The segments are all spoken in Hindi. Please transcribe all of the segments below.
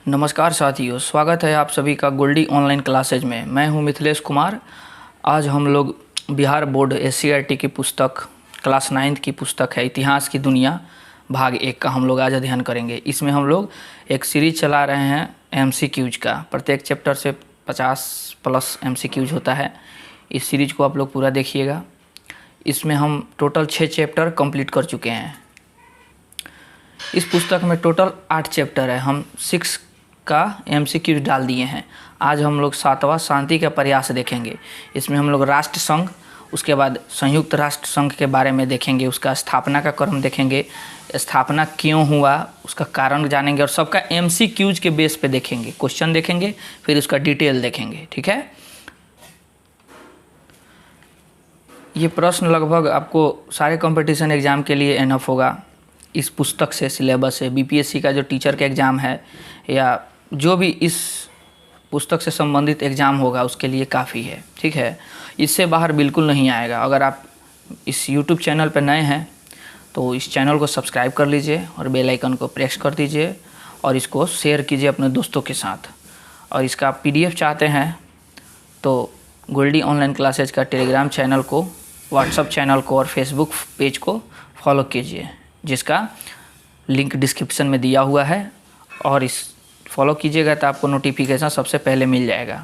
नमस्कार साथियों, स्वागत है आप सभी का गोल्डी ऑनलाइन क्लासेज में। मैं हूं मिथिलेश कुमार। आज हम लोग बिहार बोर्ड एससीईआरटी की पुस्तक क्लास 9 की पुस्तक है इतिहास की दुनिया भाग 1 का हम लोग आज अध्ययन करेंगे। इसमें हम लोग एक सीरीज चला रहे हैं एमसीक्यूज का। प्रत्येक चैप्टर से 50+ एमसीक्यूज होता है। इस सीरीज को आप लोग पूरा देखिएगा। इसमें हम टोटल 6 चैप्टर कंप्लीट कर चुके हैं। इस पुस्तक में टोटल 8 चैप्टर है। हम 6 का एमसीक्यू डाल दिए हैं। आज हम लोग 7वां शांति का प्रयास देखेंगे। इसमें हम लोग राष्ट्र संघ, उसके बाद संयुक्त राष्ट्र संघ के बारे में देखेंगे, उसका स्थापना का क्रम देखेंगे, स्थापना क्यों हुआ उसका कारण जानेंगे और सबका एमसीक्यूज के बेस पे देखेंगे। क्वेश्चन देखेंगे, फिर उसका डिटेल देखेंगे। ठीक है। ये प्रश्न लगभग आपको सारे कंपटीशन एग्ज़ाम के लिए एनफ होगा। इस पुस्तक से सिलेबस है बीपीएससी का जो टीचर का एग्ज़ाम है या जो भी इस पुस्तक से संबंधित एग्ज़ाम होगा उसके लिए काफ़ी है। ठीक है। इससे बाहर बिल्कुल नहीं आएगा। अगर आप इस यूट्यूब चैनल पर नए हैं तो इस चैनल को सब्सक्राइब कर लीजिए और बेल आइकन को प्रेस कर दीजिए और इसको शेयर कीजिए अपने दोस्तों के साथ। और इसका पीडीएफ चाहते हैं तो गोल्डी ऑनलाइन क्लासेज का टेलीग्राम चैनल को, व्हाट्सएप चैनल को और फेसबुक पेज को फॉलो कीजिए, जिसका लिंक डिस्क्रिप्शन में दिया हुआ है। और इस फॉलो कीजिएगा तो आपको नोटिफिकेशन सबसे पहले मिल जाएगा।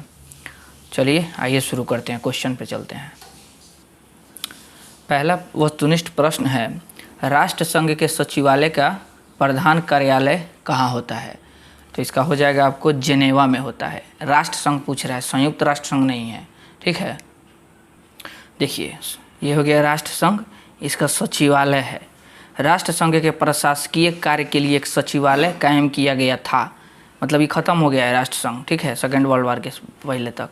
चलिए आइए शुरू करते हैं, क्वेश्चन पे चलते हैं। पहला वस्तुनिष्ठ प्रश्न है, राष्ट्र संघ के सचिवालय का प्रधान कार्यालय कहाँ होता है? तो इसका हो जाएगा आपको जेनेवा में होता है। राष्ट्र संघ पूछ रहा है, संयुक्त राष्ट्र संघ नहीं है। ठीक है। देखिए ये हो गया राष्ट्र संघ, इसका सचिवालय है। राष्ट्र संघ के प्रशासकीय कार्य के लिए एक सचिवालय कायम किया गया था। मतलब ये ख़त्म हो गया है राष्ट्र संघ। ठीक है। सेकेंड वर्ल्ड वार के पहले तक।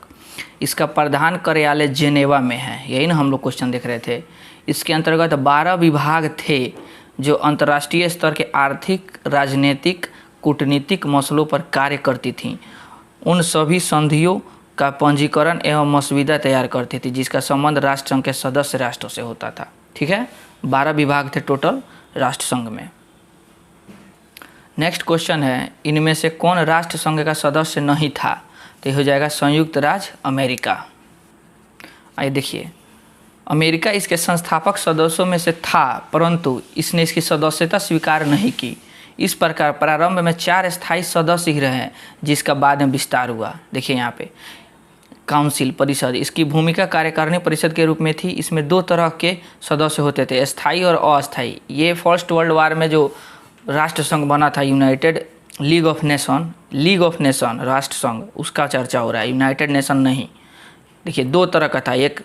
इसका प्रधान कार्यालय जेनेवा में है। यही ना हम लोग क्वेश्चन देख रहे थे। इसके अंतर्गत 12 विभाग थे जो अंतर्राष्ट्रीय स्तर के आर्थिक, राजनीतिक, कूटनीतिक मसलों पर कार्य करती थीं। उन सभी संधियों का पंजीकरण एवं मसविदा तैयार करती थी जिसका संबंध राष्ट्र संघ के सदस्य राष्ट्रों से होता था। ठीक है। 12 विभाग थे टोटल राष्ट्र संघ में। नेक्स्ट क्वेश्चन है, इनमें से कौन राष्ट्र संघ का सदस्य नहीं था? तो हो जाएगा संयुक्त राज्य अमेरिका। आइए देखिए, अमेरिका इसके संस्थापक सदस्यों में से था, परंतु इसने इसकी सदस्यता स्वीकार नहीं की। इस प्रकार प्रारंभ में 4 स्थायी सदस्य ही रहे जिसका बाद में विस्तार हुआ। देखिए यहाँ पे काउंसिल, परिषद, इसकी भूमिका कार्यकारिणी परिषद के रूप में थी। इसमें 2 तरह के सदस्य होते थे, स्थायी और अस्थायी। ये फर्स्ट वर्ल्ड वार में जो राष्ट्र संघ बना था, यूनाइटेड लीग ऑफ नेशन राष्ट्र संघ, उसका चर्चा हो रहा है, यूनाइटेड नेशन नहीं। देखिए 2 तरह का था, एक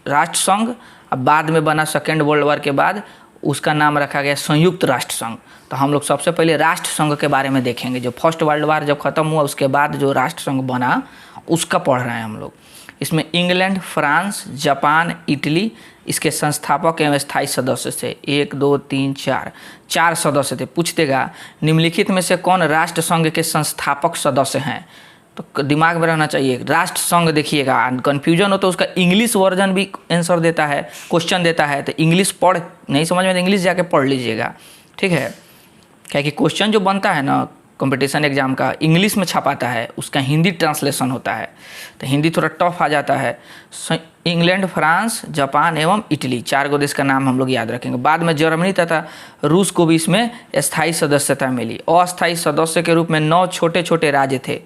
राष्ट्र संघ, अब बाद में बना सेकेंड वर्ल्ड वार के बाद उसका नाम रखा गया संयुक्त राष्ट्र संघ। तो हम लोग सबसे पहले राष्ट्र संघ के बारे में देखेंगे। जो फर्स्ट वर्ल्ड वार जब ख़त्म हुआ उसके बाद जो राष्ट्र संघ बना उसका पढ़ रहे हैं हम लोग। इसमें इंग्लैंड, फ्रांस, जापान, इटली इसके संस्थापक एवं स्थायी सदस्य थे। 1 2 3 4 सदस्य थे। पूछ देगा निम्नलिखित में से कौन राष्ट्र संघ के संस्थापक सदस्य हैं? तो दिमाग में रहना चाहिए राष्ट्र संघ। देखिएगा कन्फ्यूजन हो तो उसका इंग्लिश वर्जन भी आंसर देता है, क्वेश्चन देता है। तो इंग्लिश पढ़ नहीं समझ में तो इंग्लिश जाके पढ़ लीजिएगा। ठीक है। क्या कि क्वेश्चन जो बनता है ना कंपटीशन एग्जाम का, इंग्लिश में छपाता है, उसका हिंदी ट्रांसलेशन होता है तो हिंदी थोड़ा टफ आ जाता है। इंग्लैंड, फ्रांस, जापान एवं इटली 4 गो देश का नाम हम लोग याद रखेंगे। बाद में जर्मनी तथा रूस को भी इसमें स्थायी सदस्यता मिली। अस्थायी सदस्य के रूप में 9 छोटे छोटे राज्य थे।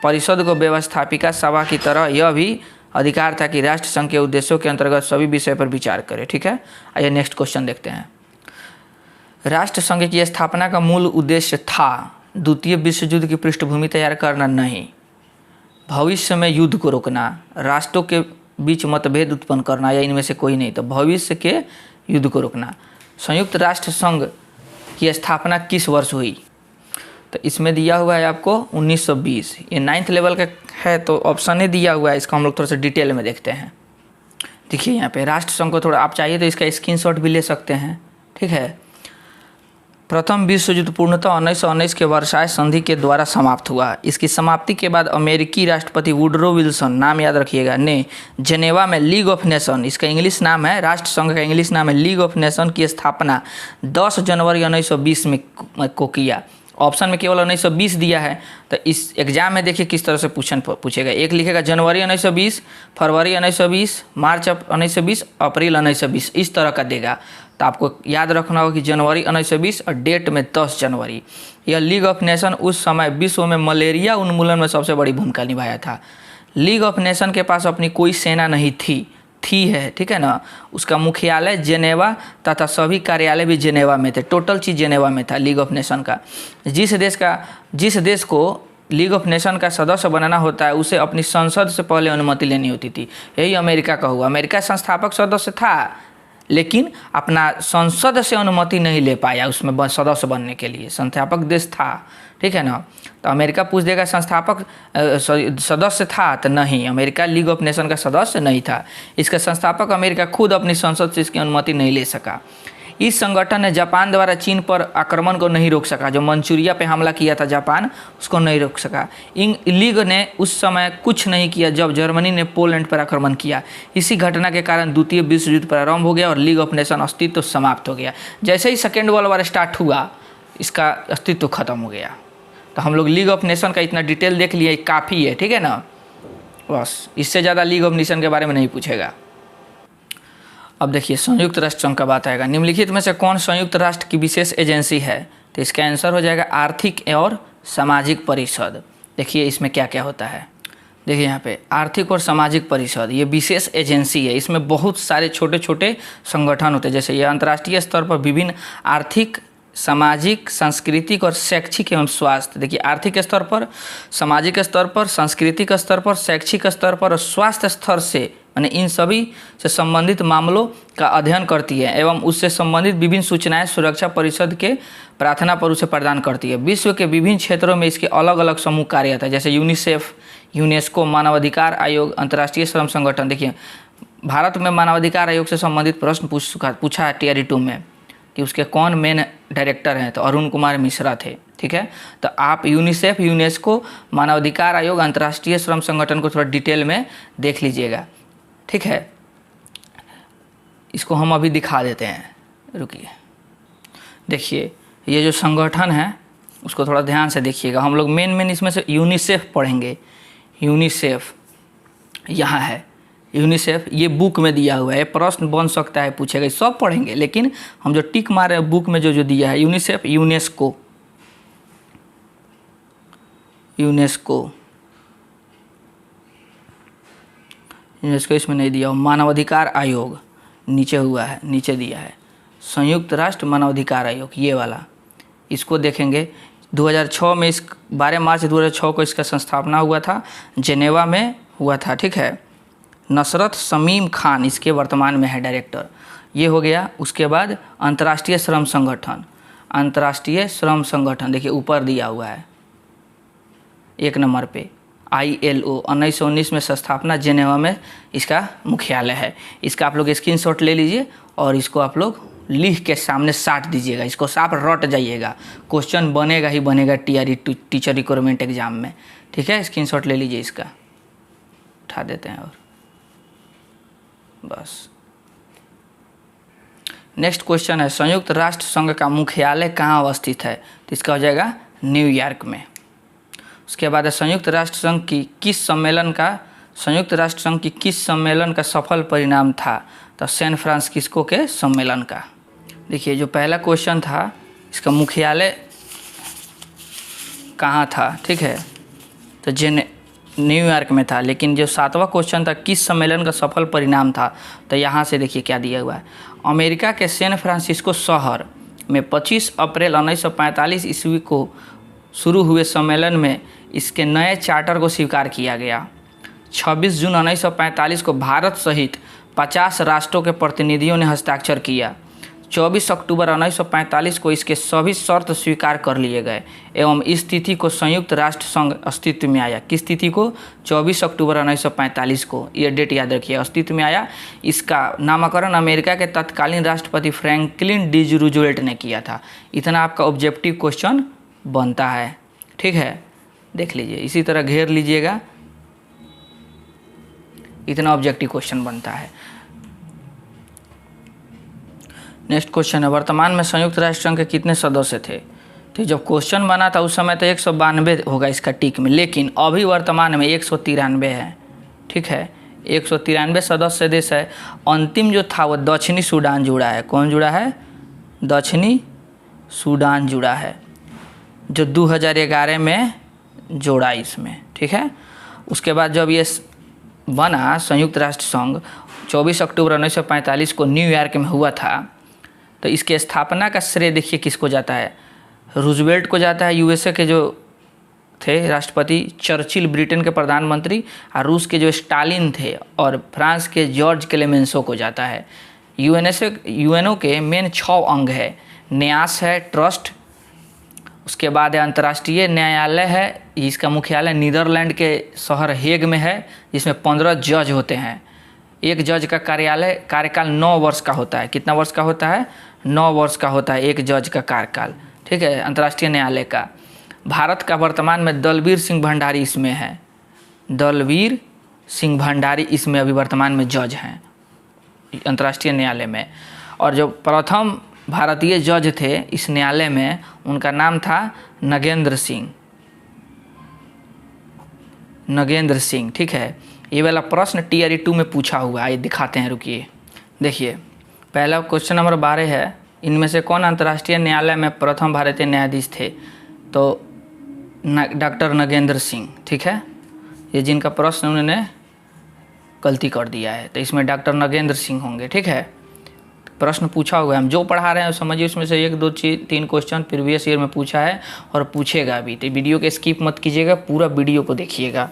परिषद को व्यवस्थापिका सभा की तरह यह भी अधिकार था कि राष्ट्र संघ के उद्देश्यों के अंतर्गत सभी विषय पर विचार करे। ठीक है। आइए नेक्स्ट क्वेश्चन देखते हैं। राष्ट्र संघ की स्थापना का मूल उद्देश्य था द्वितीय विश्व युद्ध की पृष्ठभूमि तैयार करना नहीं, भविष्य में युद्ध को रोकना, राष्ट्रों के बीच मतभेद उत्पन्न करना, या इनमें से कोई नहीं। तो भविष्य के युद्ध को रोकना। संयुक्त राष्ट्र संघ की स्थापना किस वर्ष हुई? तो इसमें दिया हुआ है आपको 1920। ये 9th लेवल का है तो ऑप्शन ही दिया हुआ है। इसको हम लोग थोड़ा सा डिटेल में देखते हैं। देखिए यहाँ पे राष्ट्र संघ को थोड़ा आप चाहिए तो इसका स्क्रीनशॉट भी ले सकते हैं। ठीक है। प्रथम विश्व युद्ध पूर्णतः 1919 के वर्साय संधि के द्वारा समाप्त हुआ। इसकी समाप्ति के बाद अमेरिकी राष्ट्रपति वुडरो विल्सन, नाम याद रखिएगा, ने जेनेवा में लीग ऑफ नेशन, इसका इंग्लिश नाम है, राष्ट्र संघ का इंग्लिश नाम है लीग ऑफ नेशन, की स्थापना 10 जनवरी 1920 में को किया ऑप्शन में केवल 1920 दिया है, तो इस एग्जाम में देखिए किस तरह से पूछेगा। एक लिखेगा जनवरी 1920, फरवरी 1920, मार्च 1920, अप्रैल 1920, इस तरह का देगा। तो आपको याद रखना होगा कि जनवरी 1920 और डेट में 10 जनवरी। यह लीग ऑफ नेशन उस समय विश्व में मलेरिया उन्मूलन में सबसे बड़ी भूमिका निभाया था। लीग ऑफ नेशन के पास अपनी कोई सेना नहीं थी है, ठीक है ना। उसका मुख्यालय जेनेवा तथा सभी कार्यालय भी जेनेवा में थे। टोटल चीज़ जेनेवा में था लीग ऑफ नेशन का। जिस देश को लीग ऑफ नेशन का सदस्य बनाना होता है उसे अपनी संसद से पहले अनुमति लेनी होती थी। यही अमेरिका का हुआ। अमेरिका संस्थापक सदस्य था लेकिन अपना संसद से अनुमति नहीं ले पाया उसमें सदस्य बनने के लिए। संस्थापक देश था, ठीक है ना। तो अमेरिका पूछ देगा संस्थापक सदस्य था, तो नहीं, अमेरिका लीग ऑफ नेशन का सदस्य नहीं था। इसका संस्थापक अमेरिका खुद अपनी संसद से इसकी अनुमति नहीं ले सका। इस संगठन ने जापान द्वारा चीन पर आक्रमण को नहीं रोक सका। जो मंचूरिया पे हमला किया था जापान, उसको नहीं रोक सका। लीग ने उस समय कुछ नहीं किया जब जर्मनी ने पोलैंड पर आक्रमण किया। इसी घटना के कारण द्वितीय विश्व युद्ध प्रारंभ हो गया और लीग ऑफ नेशन अस्तित्व समाप्त हो गया। जैसे ही सेकेंड वर्ल्ड वॉर स्टार्ट हुआ इसका अस्तित्व खत्म हो गया। तो हम लोग लीग ऑफ नेशन का इतना डिटेल देख लिए, काफ़ी है, ठीक है ना। बस इससे ज़्यादा लीग ऑफ नेशन के बारे में नहीं पूछेगा। अब देखिए संयुक्त राष्ट्र संघ का बात आएगा। निम्नलिखित में से कौन संयुक्त राष्ट्र की विशेष एजेंसी है? तो इसका आंसर हो जाएगा आर्थिक और सामाजिक परिषद। देखिए इसमें क्या क्या होता है। देखिए यहाँ पे आर्थिक और सामाजिक परिषद ये विशेष एजेंसी है। इसमें बहुत सारे छोटे छोटे संगठन होते हैं। जैसे ये अंतर्राष्ट्रीय स्तर पर विभिन्न आर्थिक, सामाजिक, सांस्कृतिक और शैक्षिक एवं स्वास्थ्य। देखिए आर्थिक स्तर पर, सामाजिक स्तर पर, सांस्कृतिक स्तर पर, शैक्षिक स्तर पर और स्वास्थ्य स्तर से, यानी इन सभी से संबंधित मामलों का अध्ययन करती है एवं उससे संबंधित विभिन्न सूचनाएं सुरक्षा परिषद के प्रार्थना पर उसे प्रदान करती है। विश्व के विभिन्न क्षेत्रों में इसके अलग अलग समूह कार्यरत है, जैसे यूनिसेफ, यूनेस्को, मानवाधिकार आयोग, अंतर्राष्ट्रीय श्रम संगठन। देखिए भारत में मानवाधिकार आयोग से संबंधित प्रश्न पूछा है टीआरई 2 में कि उसके कौन मेन डायरेक्टर हैं, तो अरुण कुमार मिश्रा थे, ठीक है। तो आप यूनिसेफ, यूनेस्को, मानवाधिकार आयोग, अंतर्राष्ट्रीय श्रम संगठन को थोड़ा डिटेल में देख लीजिएगा, ठीक है। इसको हम अभी दिखा देते हैं, रुकिए। देखिए ये जो संगठन है उसको थोड़ा ध्यान से देखिएगा। हम लोग मेन इसमें से यूनिसेफ पढ़ेंगे। यूनिसेफ यहाँ है, यूनिसेफ ये बुक में दिया हुआ है, प्रश्न बन सकता है, पूछेगा, सब पढ़ेंगे, लेकिन हम जो टिक मारे हैं बुक में जो दिया है यूनिसेफ, यूनेस्को, यूनेस्को इसमें नहीं दिया। मानवाधिकार आयोग नीचे हुआ है, नीचे दिया है संयुक्त राष्ट्र मानवाधिकार आयोग, ये वाला, इसको देखेंगे। 2006 में 12 मार्च 2006 को इसका संस्थापना हुआ था, जेनेवा में हुआ था, ठीक है। नसरत शमीम खान इसके वर्तमान में है डायरेक्टर, ये हो गया। उसके बाद अंतर्राष्ट्रीय श्रम संगठन, अंतर्राष्ट्रीय श्रम संगठन देखिए ऊपर दिया हुआ है 1 नंबर पे, ILO 1919 में स्थापना, जेनेवा में इसका मुख्यालय है। इसका आप लोग स्क्रीनशॉट ले लीजिए और इसको आप लोग लिख के सामने साट दीजिएगा, इसको साफ रट जाइएगा, क्वेश्चन बनेगा ही बनेगा टीआरई टीचर रिक्वायरमेंट एग्जाम में, ठीक है। स्क्रीनशॉट ले लीजिए, इसका उठा देते हैं और बस। नेक्स्ट क्वेश्चन है संयुक्त राष्ट्र संघ का मुख्यालय कहाँ अवस्थित है? तो इसका हो जाएगा न्यूयॉर्क में। उसके बाद है संयुक्त राष्ट्र संघ की किस सम्मेलन का सफल परिणाम था? तो सैन फ्रांसिस्को के सम्मेलन का। देखिए जो पहला क्वेश्चन था इसका मुख्यालय कहाँ था, ठीक है, तो न्यूयॉर्क में था। लेकिन जो 7वां क्वेश्चन था किस सम्मेलन का सफल परिणाम था, तो यहाँ से देखिए क्या दिया हुआ है। अमेरिका के सैन फ्रांसिस्को शहर में 25 अप्रैल 1945 ईस्वी को शुरू हुए सम्मेलन में इसके नए चार्टर को स्वीकार किया गया। 26 जून 1945 को भारत सहित 50 राष्ट्रों के प्रतिनिधियों ने हस्ताक्षर किया। 24 अक्टूबर 1945 को इसके सभी शर्त स्वीकार कर लिए गए एवं इस तिथि को संयुक्त राष्ट्र संघ अस्तित्व में आया। किस तिथि को? 24 अक्टूबर 1945 को, ये डेट याद रखिए, अस्तित्व में आया। इसका नामकरण अमेरिका के तत्कालीन राष्ट्रपति फ्रैंकलिन डी रूजवेल्ट ने किया था। इतना आपका ऑब्जेक्टिव क्वेश्चन बनता है, ठीक है, देख लीजिए, इसी तरह घेर लीजिएगा, इतना ऑब्जेक्टिव क्वेश्चन बनता है। नेक्स्ट क्वेश्चन है वर्तमान में संयुक्त राष्ट्र संघ के कितने सदस्य थे? तो जब क्वेश्चन बना था उस समय तो 192 होगा इसका टिक में, लेकिन अभी वर्तमान में 193 है। ठीक है, 193 सदस्य देश है। अंतिम जो था वो दक्षिणी सूडान जुड़ा है। कौन जुड़ा है? दक्षिणी सूडान जुड़ा है, जो 2011 में जोड़ा इसमें। ठीक है, उसके बाद जब ये बना संयुक्त राष्ट्र संघ 24 अक्टूबर 1945 को न्यूयॉर्क में हुआ था, तो इसके स्थापना का श्रेय देखिए किसको जाता है? रूजवेल्ट को जाता है, यूएसए के जो थे राष्ट्रपति, चर्चिल ब्रिटेन के प्रधानमंत्री, और रूस के जो स्टालिन थे, और फ्रांस के जॉर्ज क्लेमेंसो को जाता है। यूएनओ के मेन 6 अंग है। न्यास है, ट्रस्ट, उसके बाद है अंतर्राष्ट्रीय न्यायालय है, इसका मुख्यालय नीदरलैंड के शहर हेग में है, जिसमें 15 जज होते हैं। एक जज का कार्यकाल 9 वर्ष का होता है। कितना वर्ष का होता है? 9 वर्ष का होता है एक जज का कार्यकाल। ठीक है, अंतर्राष्ट्रीय न्यायालय का। भारत का वर्तमान में दलवीर सिंह भंडारी इसमें है। दलवीर सिंह भंडारी इसमें अभी वर्तमान में जज हैं अंतर्राष्ट्रीय न्यायालय में। और जो प्रथम भारतीय जज थे इस न्यायालय में, उनका नाम था नगेंद्र सिंह। नगेंद्र सिंह। ठीक है, ये वाला प्रश्न टीआरई 2 में पूछा हुआ है, ये दिखाते हैं, रुकिए। देखिए, पहला क्वेश्चन नंबर 12 है, इनमें से कौन अंतर्राष्ट्रीय न्यायालय में प्रथम भारतीय न्यायाधीश थे? तो डॉक्टर नगेंद्र सिंह। ठीक है, ये जिनका प्रश्न उन्होंने गलती कर दिया है, तो इसमें डॉक्टर नगेंद्र सिंह होंगे। ठीक है, प्रश्न पूछा हुआ है, हम जो पढ़ा रहे हैं समझिए उसमें से 1 2 3 क्वेश्चन प्रीवियस ईयर में पूछा है और पूछेगा भी। तो वीडियो के स्किप मत कीजिएगा, पूरा वीडियो को देखिएगा।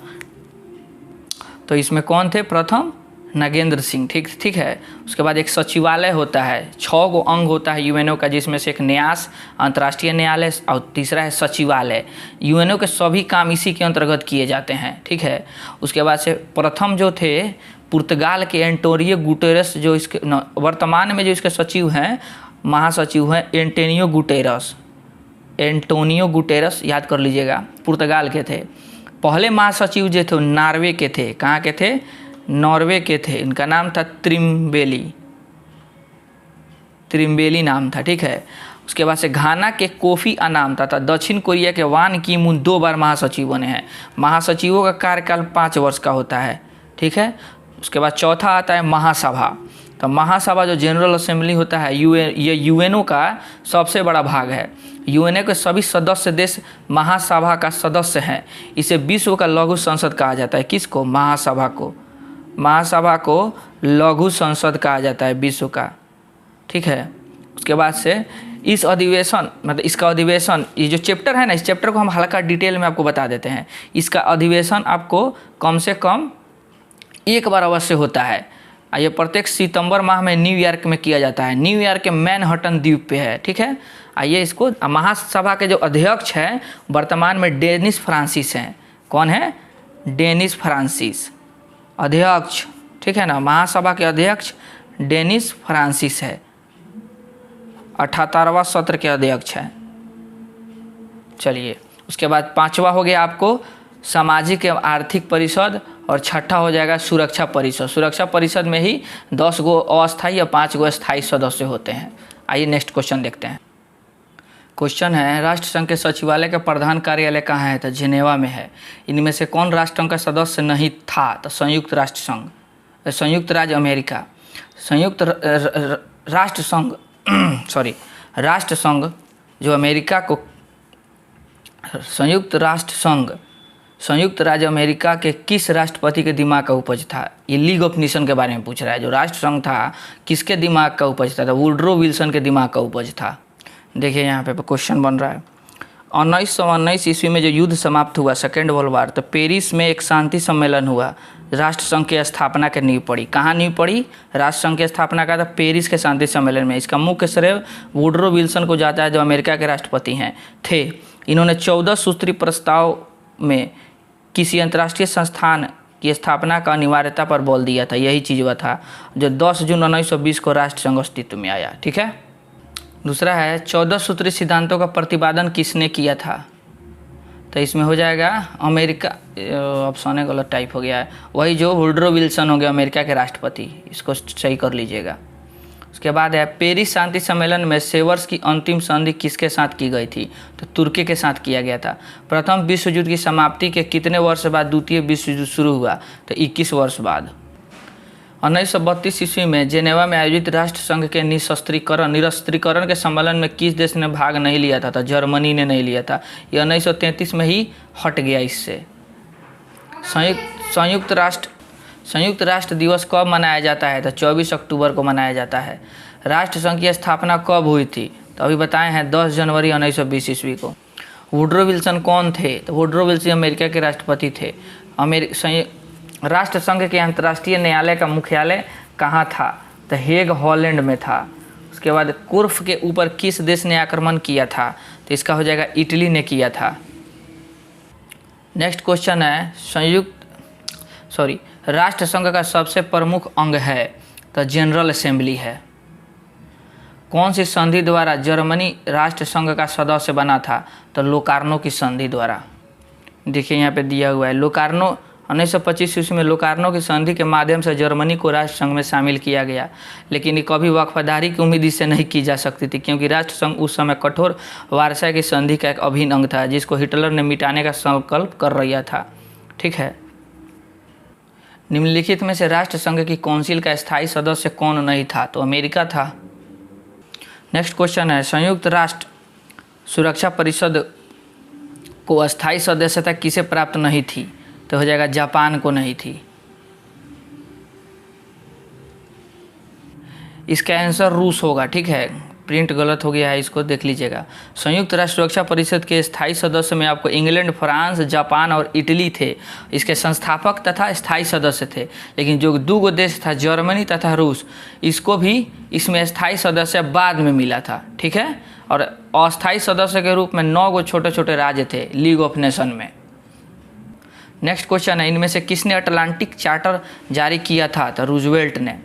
तो इसमें कौन थे? प्रथम नगेंद्र सिंह। ठीक है, उसके बाद एक सचिवालय होता है, 6 गो अंग होता है यूएनओ का, जिसमें से एक न्यास, अंतर्राष्ट्रीय न्यायालय और तीसरा है सचिवालय। यूएनओ के सभी काम इसी के अंतर्गत किए जाते हैं। ठीक है, उसके बाद से प्रथम जो थे पुर्तगाल के एंटोनियो गुटेरस, जो इसके वर्तमान में जो इसके सचिव हैं, महासचिव हैं एंटोनियो गुटेरस। एंटोनियो गुटेरस याद कर लीजिएगा, पुर्तगाल के थे। पहले महासचिव जो थे नॉर्वे के थे। कहाँ के थे? नॉर्वे के थे। इनका नाम था त्रिम्बेली नाम था। ठीक है, उसके बाद से घाना के कोफी अनान था। दक्षिण कोरिया के वान की मून 2 बार महासचिव बने हैं। महासचिवों का कार्यकाल 5 वर्ष का होता है। ठीक है, उसके बाद चौथा आता है महासभा। तो महासभा जो जनरल असेंबली होता है, ये यूएनओ का सबसे बड़ा भाग है। यूएनओ के सभी सदस्य देश महासभा का सदस्य हैं। इसे विश्व का लघु संसद कहा जाता है। किसको? महासभा को। महासभा को लघु संसद कहा जाता है विश्व का। ठीक है, उसके बाद से इस अधिवेशन, मतलब इसका अधिवेशन, ये जो चैप्टर है ना, इस चैप्टर को हम हल्का डिटेल में आपको बता देते हैं। इसका अधिवेशन आपको कम से कम 1 बार अवश्य होता है। ये प्रत्येक सितंबर माह में न्यूयॉर्क में किया जाता है। न्यूयॉर्क के मैनहट्टन द्वीप पे है। ठीक है, आइए इसको। महासभा के जो अध्यक्ष हैं वर्तमान में डेनिस फ्रांसिस हैं। कौन है? डेनिस फ्रांसिस अध्यक्ष। ठीक है ना, महासभा के अध्यक्ष डेनिस फ्रांसिस है। 78वां सत्र के अध्यक्ष हैं। चलिए, उसके बाद 5वां हो गया आपको सामाजिक एवं आर्थिक परिषद, और 6ठा हो जाएगा सुरक्षा परिषद। सुरक्षा परिषद में ही 10 गो अस्थायी और 5 गो स्थायी सदस्य होते हैं। आइए नेक्स्ट क्वेश्चन देखते हैं। क्वेश्चन है, राष्ट्रसंघ के सचिवालय का प्रधान कार्यालय कहाँ है? तो जिनेवा में है। इनमें से कौन राष्ट्रसंघ का सदस्य नहीं था? तो संयुक्त राष्ट्र संघ, संयुक्त राज्य अमेरिका। संयुक्त राष्ट्र संघ राष्ट्र संघ जो अमेरिका को, संयुक्त राज्य अमेरिका के किस राष्ट्रपति के दिमाग का उपज था? ये लीग ऑफ नेशन के बारे में पूछ रहा है। जो राष्ट्र संघ था किसके दिमाग का उपज था? तो वुडरो विल्सन के दिमाग का उपज था। देखिए यहाँ पे क्वेश्चन बन रहा है, 1919 ईस्वी में जो युद्ध समाप्त हुआ, सेकेंड वर्ल्ड वार, तो पेरिस में एक शांति सम्मेलन हुआ, राष्ट्रसंघ की स्थापना की नींव पड़ी। कहाँ नींव पड़ी? राष्ट्रसंघ की स्थापना का था पेरिस के शांति सम्मेलन में। इसका मुख्य श्रेय वुडरो विल्सन को जाता है, जो अमेरिका के राष्ट्रपति थे। इन्होंने 14 सूत्री प्रस्ताव में किसी अंतर्राष्ट्रीय संस्थान की स्थापना का अनिवार्यता पर बल दिया था। यही चीज़ हुआ था जो 10 जून 1920 को राष्ट्रसंघ अस्तित्व में आया। ठीक है, दूसरा है 14 सूत्री सिद्धांतों का प्रतिपादन किसने किया था? तो इसमें हो जाएगा अमेरिका, ऑप्शन गलत टाइप हो गया है, वही जो वुडरो विल्सन हो गया अमेरिका के राष्ट्रपति। इसको सही कर लीजिएगा। उसके बाद है पेरिस शांति सम्मेलन में सेवर्स की अंतिम संधि किसके साथ की गई थी? तो तुर्की के साथ किया गया था। प्रथम विश्व युद्ध की समाप्ति के कितने वर्ष बाद द्वितीय विश्व युद्ध शुरू हुआ? तो 21 वर्ष बाद। 1932 ईस्वी में जेनेवा में आयोजित राष्ट्र संघ के निरस्त्रीकरण के सम्मेलन में किस देश ने भाग नहीं लिया था? तो जर्मनी ने नहीं लिया था। यह 1933 में ही हट गया इससे। संयुक्त राष्ट्र दिवस कब मनाया जाता है? तो 24 अक्टूबर को मनाया जाता है। राष्ट्र संघ की स्थापना कब हुई थी? तो अभी बताए हैं 10 जनवरी 1920 ईस्वी को। वुडरो विल्सन कौन थे? तो वुडरो विल्सन अमेरिका के राष्ट्रपति थे। राष्ट्र संघ के अंतर्राष्ट्रीय न्यायालय का मुख्यालय कहाँ था? तो हेग हॉलैंड में था। उसके बाद कुर्फ के ऊपर किस देश ने आक्रमण किया था? तो इसका हो जाएगा इटली ने किया था। नेक्स्ट क्वेश्चन है राष्ट्र संघ का सबसे प्रमुख अंग है? तो जनरल असेंबली है। कौन सी संधि द्वारा जर्मनी राष्ट्र संघ का सदस्य बना था? तो लोकार्नो की संधि द्वारा। देखिए यहाँ पे दिया हुआ है लोकार्नो 1925 ईस्वी में लोकार्नो की संधि के माध्यम से जर्मनी को राष्ट्र संघ में शामिल किया गया, लेकिन कभी वफादारी की उम्मीद इससे नहीं की जा सकती थी, क्योंकि राष्ट्र संघ उस समय कठोर वार्सा की संधि का एक अभिन्न अंग था, जिसको हिटलर ने मिटाने का संकल्प कर रहा था। ठीक है। निम्नलिखित में से राष्ट्र संघ की काउंसिल का स्थायी सदस्य कौन नहीं था? तो अमेरिका था। नेक्स्ट क्वेश्चन है संयुक्त राष्ट्र सुरक्षा परिषद को अस्थायी सदस्यता किसे प्राप्त नहीं थी? तो हो जाएगा जापान को नहीं थी। इसका आंसर रूस होगा। ठीक है, प्रिंट गलत हो गया है, इसको देख लीजिएगा। संयुक्त राष्ट्र सुरक्षा परिषद के स्थायी सदस्य में आपको इंग्लैंड, फ्रांस, जापान और इटली थे। इसके संस्थापक तथा स्थायी सदस्य थे। लेकिन जो दो देश था जर्मनी तथा रूस, इसको भी इसमें स्थायी सदस्य बाद में मिला था। ठीक है। और अस्थायी सदस्य के रूप में 9 छोटे छोटे राज्य थे लीग ऑफ नेशन में। नेक्स्ट क्वेश्चन है इनमें से किसने अटलांटिक चार्टर जारी किया था? तो रूजवेल्ट ने।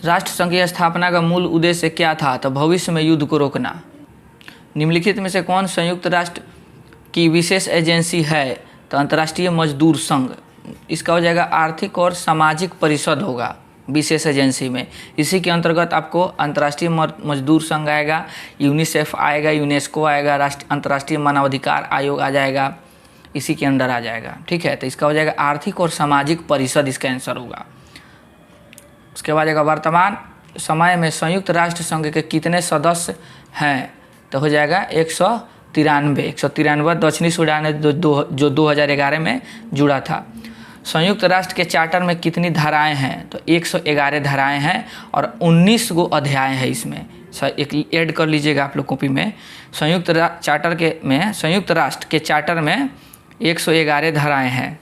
राष्ट्र संघ की स्थापना का मूल उद्देश्य क्या था? तो भविष्य में युद्ध को रोकना। निम्नलिखित में से कौन संयुक्त राष्ट्र की विशेष एजेंसी है? तो अंतर्राष्ट्रीय मजदूर संघ। इसका हो जाएगा आर्थिक और सामाजिक परिषद होगा विशेष एजेंसी में। इसी के अंतर्गत आपको अंतर्राष्ट्रीय मजदूर संघ आएगा, यूनिसेफ आएगा, यूनेस्को आएगा, अंतर्राष्ट्रीय मानवाधिकार आयोग आ जाएगा, इसी के अंदर आ जाएगा। ठीक है। तो इसका हो जाएगा आर्थिक और सामाजिक परिषद, इसका आंसर होगा। उसके बाद आएगा वर्तमान समय में संयुक्त राष्ट्र संघ के कितने सदस्य हैं? तो हो जाएगा 193 दक्षिणी सूडान है जो 2011 में जुड़ा था। संयुक्त राष्ट्र के चार्टर में कितनी धाराएं हैं? तो 111 धाराएं हैं और 19 गो अध्याय हैं इसमें। एक ऐड कर लीजिएगा आप लोग कॉपी में। संयुक्त राष्ट्र के चार्टर में 111 धाराएं हैं।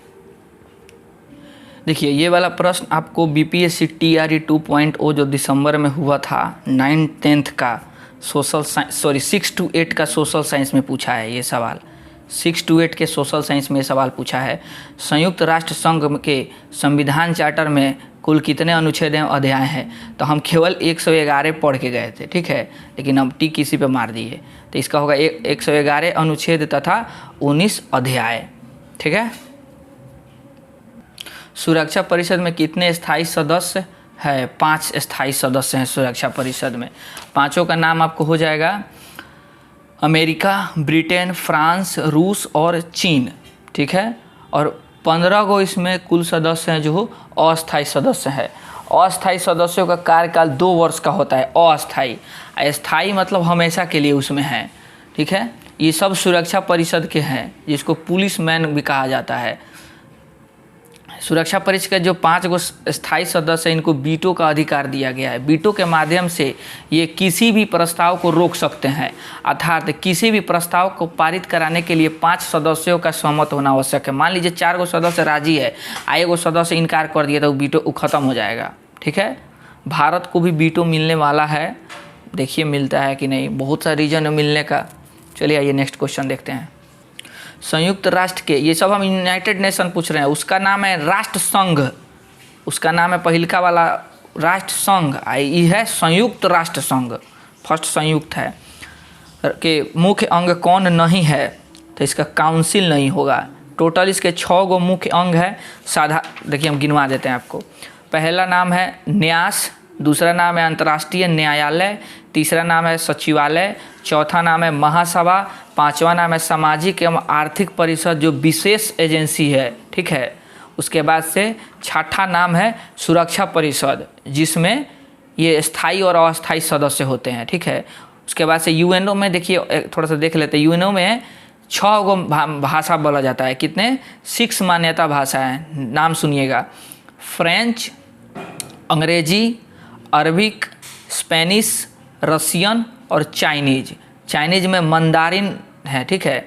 देखिए ये वाला प्रश्न आपको बीपीएससी TRE 2.0 जो दिसंबर में हुआ था 9-10 का 6 to 8 का सोशल साइंस में पूछा है ये सवाल। 6 to 8 के सोशल साइंस में सवाल पूछा है। संयुक्त राष्ट्र संघ के संविधान चार्टर में कुल कितने अनुच्छेद एवं अध्याय हैं? तो हम केवल 111 पढ़ के गए थे। ठीक है, लेकिन हम टिक इसी पे मार दिए। तो इसका होगा 111 अनुच्छेद तथा 19 अध्याय। ठीक है। सुरक्षा परिषद में कितने स्थायी सदस्य है? 5 स्थायी सदस्य हैं सुरक्षा परिषद में। पांचों का नाम आपको हो जाएगा अमेरिका, ब्रिटेन, फ्रांस, रूस और चीन। ठीक है। और 15 गो इसमें कुल सदस्य हैं जो अस्थायी सदस्य है। अस्थायी सदस्यों का कार्यकाल 2 वर्ष का होता है। अस्थायी, स्थायी मतलब हमेशा के लिए उसमें है। ठीक है। ये सब सुरक्षा परिषद के हैं, जिसको पुलिस मैन भी कहा जाता है। सुरक्षा परिषद के जो 5 गो स्थायी सदस्य हैं, इनको वीटो का अधिकार दिया गया है। वीटो के माध्यम से ये किसी भी प्रस्ताव को रोक सकते हैं, अर्थात किसी भी प्रस्ताव को पारित कराने के लिए 5 सदस्यों का सहमत होना आवश्यक है। मान लीजिए 4 गो सदस्य राजी है, 1 गो सदस्य इनकार कर दिया तो वीटो खत्म हो जाएगा। ठीक है। भारत को भी वीटो मिलने वाला है, देखिए मिलता है कि नहीं, बहुत सा रीजन है मिलने का। चलिए आइए नेक्स्ट क्वेश्चन देखते हैं। संयुक्त राष्ट्र के, ये सब हम यूनाइटेड नेशन पूछ रहे हैं, उसका नाम है राष्ट्र संघ। उसका नाम है पहिलका वाला राष्ट्र संघ, ये है संयुक्त राष्ट्र संघ, फर्स्ट संयुक्त है। के मुख्य अंग कौन नहीं है? तो इसका काउंसिल नहीं होगा। टोटल इसके 6 गो मुख्य अंग है। देखिए हम गिनवा देते हैं आपको। पहला नाम है न्यास, दूसरा नाम है अंतर्राष्ट्रीय न्यायालय, तीसरा नाम है सचिवालय, चौथा नाम है महासभा, पांचवा नाम है सामाजिक एवं आर्थिक परिषद जो विशेष एजेंसी है, ठीक है। उसके बाद से छठा नाम है सुरक्षा परिषद जिसमें ये स्थायी और अस्थायी सदस्य होते हैं, ठीक है। उसके बाद से यूएनओ में देखिए थोड़ा सा देख लेते हैं। यूएनओ में 6 गो भाषा बोला जाता है, कितने 6 मान्यता भाषा है। नाम सुनिएगा, फ्रेंच, अंग्रेजी, अरबिक, स्पेनिश, रसियन और चाइनीज। चाइनीज में मंदारिन है, ठीक है।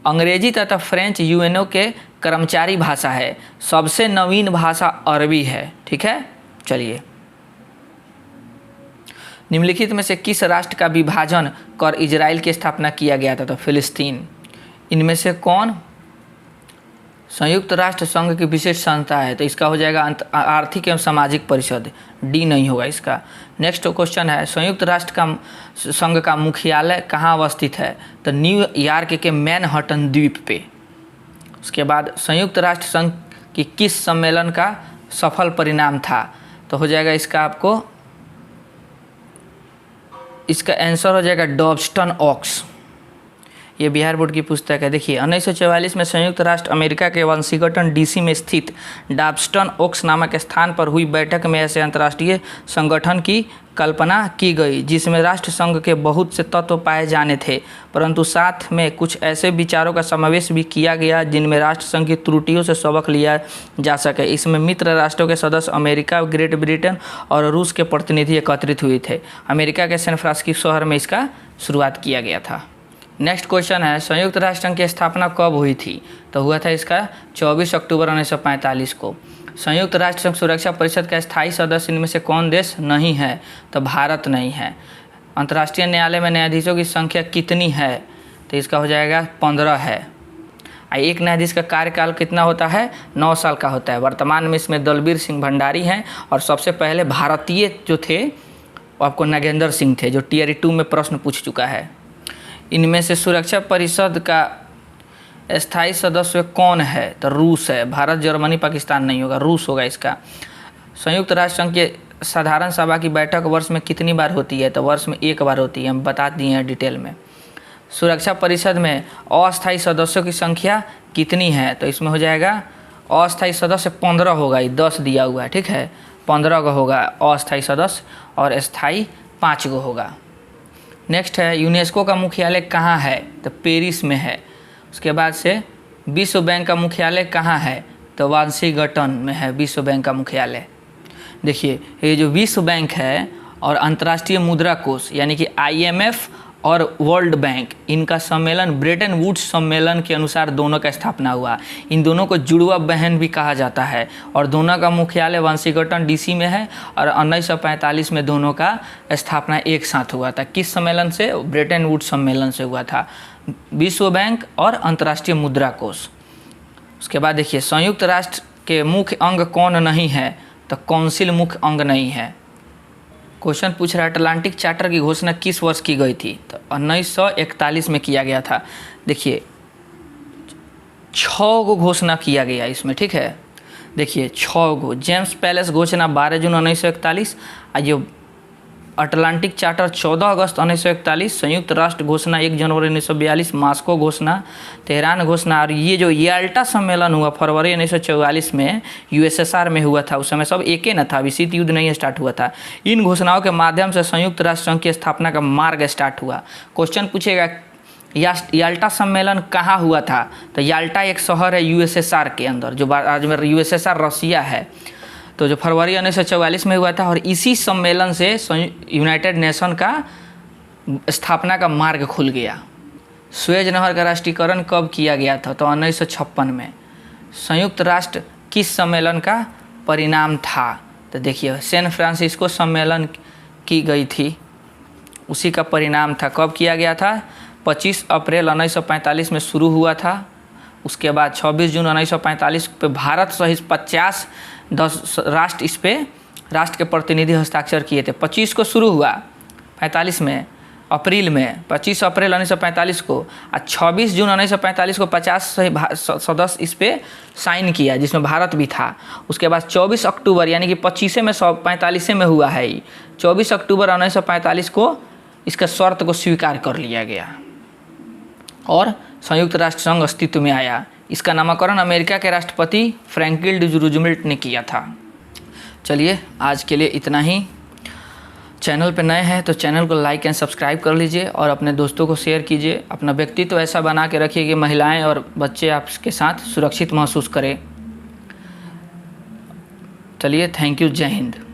अंग्रेजी तथा फ्रेंच यूएनओ के कर्मचारी भाषा है। सबसे नवीन भाषा अरबी है, ठीक है। चलिए, निम्नलिखित में से किस राष्ट्र का विभाजन कर इजराइल की स्थापना किया गया था? तो फिलिस्तीन। इनमें से कौन संयुक्त राष्ट्र संघ की विशेष संस्था है? तो इसका हो जाएगा आर्थिक एवं सामाजिक परिषद, डी नहीं होगा इसका। नेक्स्ट क्वेश्चन है, संयुक्त राष्ट्र का संघ का मुख्यालय कहाँ अवस्थित है? तो न्यूयॉर्क के मैनहट्टन द्वीप पे। उसके बाद संयुक्त राष्ट्र संघ की किस सम्मेलन का सफल परिणाम था? तो हो जाएगा इसका आपको, इसका आंसर हो जाएगा डॉब्स्टन ओक्स। ये बिहार बोर्ड की पुस्तक है। देखिए 1944 में संयुक्त राष्ट्र अमेरिका के वाशिंगटन डीसी में स्थित डॉब्स्टन ओक्स नामक स्थान पर हुई बैठक में ऐसे अंतर्राष्ट्रीय संगठन की कल्पना की गई जिसमें राष्ट्र संघ के बहुत से तत्व पाए जाने थे, परंतु साथ में कुछ ऐसे विचारों का समावेश भी किया गया जिनमें राष्ट्र संघ की त्रुटियों से सबक लिया जा सके। इसमें मित्र राष्ट्रों के सदस्य अमेरिका, ग्रेट ब्रिटेन और रूस के प्रतिनिधि एकत्रित हुए थे। अमेरिका के सैन फ्रांसिस्को शहर में इसका शुरुआत किया गया था। नेक्स्ट क्वेश्चन है, संयुक्त राष्ट्र संघ की स्थापना कब हुई थी? तो हुआ था इसका 24 अक्टूबर 1945 को। संयुक्त राष्ट्र संघ सुरक्षा परिषद का स्थायी सदस्य इनमें से कौन देश नहीं है? तो भारत नहीं है। अंतर्राष्ट्रीय न्यायालय में न्यायाधीशों की संख्या कितनी है? तो इसका हो जाएगा 15 है। एक न्यायाधीश का कार्यकाल कितना होता है? 9 साल का होता है। वर्तमान में इसमें दलबीर सिंह भंडारी हैं और सबसे पहले भारतीय जो थे वो आपको नागेंद्र सिंह थे जो टियर 2 में प्रश्न पूछ चुका है। इनमें से सुरक्षा परिषद का स्थायी सदस्य कौन है? तो रूस है। भारत, जर्मनी, पाकिस्तान नहीं होगा, रूस होगा इसका। संयुक्त राष्ट्र संघ के साधारण सभा की बैठक वर्ष में कितनी बार होती है? तो वर्ष में 1 बार होती है, हम बता दिए हैं डिटेल में। सुरक्षा परिषद में अस्थायी सदस्यों की संख्या कितनी है? तो इसमें हो जाएगा अस्थायी सदस्य 15 होगा, 10 दिया हुआ है, ठीक है। 15 का होगा अस्थायी सदस्य और स्थायी 5 गो होगा। नेक्स्ट है, यूनेस्को का मुख्यालय कहाँ है? तो पेरिस में है। उसके बाद से विश्व बैंक का मुख्यालय कहाँ है? तो वाशिंगटन में है विश्व बैंक का मुख्यालय। देखिए ये जो विश्व बैंक है और अंतर्राष्ट्रीय मुद्रा कोष यानी कि IMF और वर्ल्ड बैंक, इनका सम्मेलन ब्रेटन वुड्स सम्मेलन के अनुसार दोनों का स्थापना हुआ। इन दोनों को जुड़वा बहन भी कहा जाता है और दोनों का मुख्यालय वाशिंगटन DC में है और 1945 में दोनों का स्थापना एक साथ हुआ था। किस सम्मेलन से? ब्रेटन वुड्स सम्मेलन से हुआ था, विश्व बैंक और अंतर्राष्ट्रीय मुद्रा कोष। उसके बाद देखिए संयुक्त राष्ट्र के मुख्य अंग कौन नहीं है? तो काउंसिल मुख्य अंग नहीं है। क्वेश्चन पूछ रहा है अटलांटिक चार्टर की घोषणा किस वर्ष की गई थी? तो 1941 में किया गया था। देखिए 6 गो घोषणा किया गया इसमें, ठीक है। देखिए 6 गो। जेम्स पैलेस घोषणा 12 जून 1941, जो अटलांटिक चार्टर 14 अगस्त 1941, संयुक्त राष्ट्र घोषणा 1 जनवरी 1942, मास्को घोषणा, तेहरान घोषणा और ये जो याल्टा सम्मेलन हुआ फरवरी 1944 में USSR में हुआ था, उस समय सब एक ही न था, अभी शीत युद्ध नहीं स्टार्ट हुआ था। इन घोषणाओं के माध्यम से संयुक्त राष्ट्र संघ की स्थापना का मार्ग स्टार्ट हुआ। क्वेश्चन पूछेगा याल्टा सम्मेलन कहाँ हुआ था? तो याल्टा एक शहर है USSR के अंदर, जो आज में USSR रसिया है। तो जो फरवरी 1944 में हुआ था और इसी सम्मेलन से यूनाइटेड नेशन का स्थापना का मार्ग खुल गया। सुएज नहर का राष्ट्रीयकरण कब किया गया था? तो 1956 में। संयुक्त राष्ट्र किस सम्मेलन का परिणाम था? तो देखिए सैन फ्रांसिस्को सम्मेलन की गई थी, उसी का परिणाम था। कब किया गया था? 25 अप्रैल 1945 में शुरू हुआ था। उसके बाद 26 जून 1945 पे भारत सहित 50 राष्ट्र इस पे राष्ट्र के प्रतिनिधि हस्ताक्षर किए थे। 25 को शुरू हुआ 45 में अप्रैल में 25 अप्रैल 1945 को और 26 जून 1945 को 50 सदस्य इस पर साइन किया, जिसमें भारत भी था। उसके बाद 24 अक्टूबर यानी कि 25 में 45 में हुआ है, 24 अक्टूबर 1945 को इसका शर्त को स्वीकार कर लिया गया और संयुक्त राष्ट्र संघ अस्तित्व में आया। इसका नामकरण अमेरिका के राष्ट्रपति फ्रैंकलिन डी रूजवेल्ट ने किया था। चलिए आज के लिए इतना ही। चैनल पे नए हैं तो चैनल को लाइक एंड सब्सक्राइब कर लीजिए और अपने दोस्तों को शेयर कीजिए। अपना व्यक्तित्व ऐसा बना के रखिए कि महिलाएं और बच्चे आपके साथ सुरक्षित महसूस करें। चलिए, थैंक यू, जय हिंद।